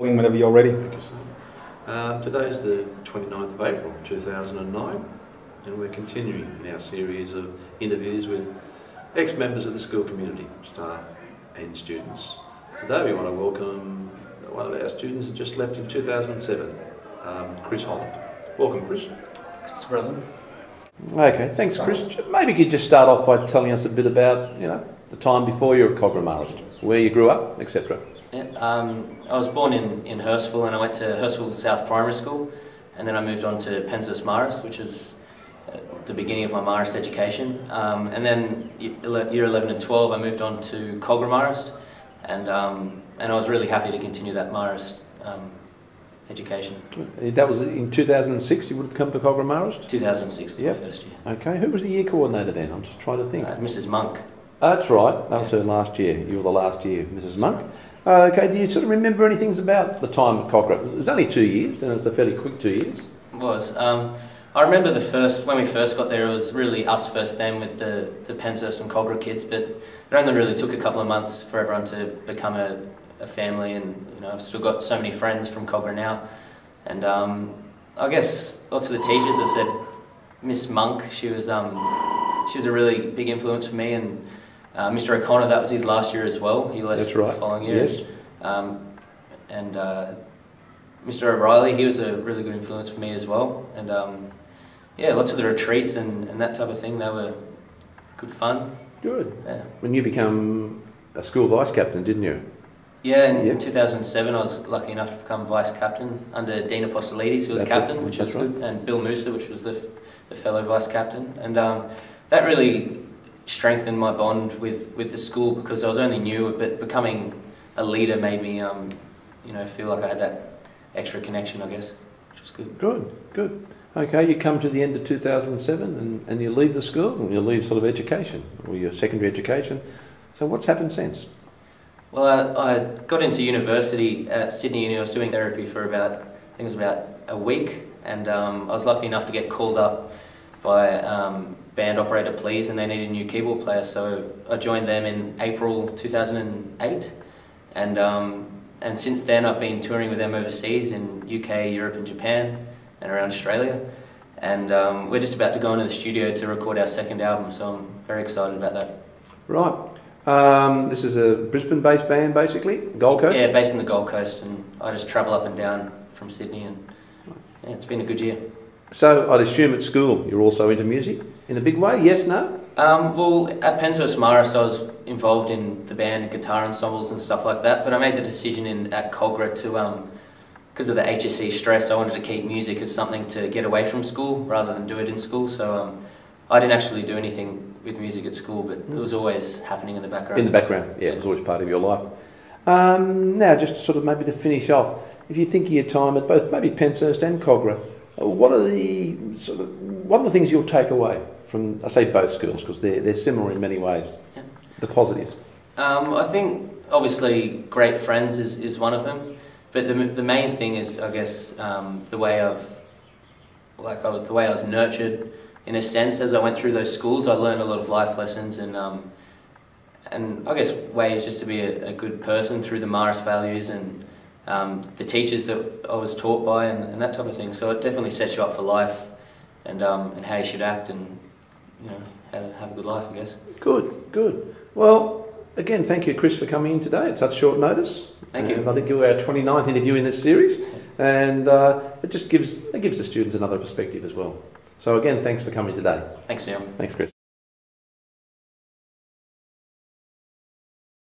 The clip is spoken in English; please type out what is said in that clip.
Whenever you're ready. Today is the 29th of April 2009 and we're continuing in our series of interviews with ex-members of the school community, staff and students. Today we want to welcome one of our students who just left in 2007, Chris Holland. Welcome, Chris. Thanks, President. Okay, thanks, Chris. Maybe you could just start off by telling us a bit about, the time before you were at Kogarah Marist, where you grew up, etc. Yeah, I was born in Hurstville, and I went to Hurstville South Primary School, and then I moved on to Penshurst Marist, which is the beginning of my Marist education. And then year 11 and 12 I moved on to Kogarah Marist, and I was really happy to continue that Marist education. That was in 2006 you would have come to Kogarah Marist? 2006, yep. The first year. Okay, who was the year coordinator then? I'm just trying to think. Mrs. Monk. That's right, that was her last year. You were the last year, Mrs. Monk. Okay, do you sort of remember anything about the time at Kogarah? It was only 2 years, and it was a fairly quick 2 years. It was. I remember when we first got there, it was really us first then with the Penshurst and Kogarah kids, but it only really took a couple of months for everyone to become a family, and I've still got so many friends from Kogarah now. And I guess lots of the teachers have said, Miss Monk, she was a really big influence for me, and Mr. O'Connor, that was his last year as well. He left the following year. Yes. And Mr. O'Reilly, he was a really good influence for me as well. And yeah, lots of the retreats and that type of thing, they were good fun. Good. Yeah. When you become a school vice captain, didn't you? Yeah, in 2007 I was lucky enough to become vice captain under Dean Apostolides, who was captain, which was good, and Bill Noosa, which was the fellow vice captain. And that really strengthened my bond with the school, because I was only new, but becoming a leader made me feel like I had that extra connection, I guess, which was good. Good. Okay, you come to the end of 2007 and you leave the school, and you leave sort of education, or your secondary education. So what's happened since? Well, I got into university at Sydney Uni. I was doing therapy for about a week, and I was lucky enough to get called up by Band Operator Please, and they needed a new keyboard player, so I joined them in April 2008, and since then I've been touring with them overseas in UK, Europe and Japan, and around Australia, and we're just about to go into the studio to record our second album, so I'm very excited about that. Right. This is a Brisbane-based band, basically, Gold Coast? Yeah, based in the Gold Coast, and I just travel up and down from Sydney, and yeah, it's been a good year. So I'd assume at school you're also into music in a big way, yes, no? Well, at Penshurst Marist I was involved in the band and guitar ensembles and stuff like that, but I made the decision at Kogarah to, because of the HSC stress, I wanted to keep music as something to get away from school rather than do it in school, so I didn't actually do anything with music at school, but it was always happening in the background. In the background, yeah, it was always part of your life. Now, just sort of maybe to finish off, if you think of your time at both maybe Penshurst and Kogarah, what are the things you'll take away from, I say both schools, because they're similar in many ways, yeah. The positives? I think obviously great friends is one of them, but the main thing is, I guess, the way I was nurtured. In a sense, as I went through those schools, I learned a lot of life lessons and I guess ways just to be a good person through the Marist values and the teachers that I was taught by and that type of thing. So it definitely sets you up for life and how you should act and how to have a good life, I guess. Good. Well, again, thank you, Chris, for coming in today at such short notice. Thank you. I think you were our 29th interview in this series, and it just gives the students another perspective as well. So again, thanks for coming today. Thanks, Neil. Thanks, Chris.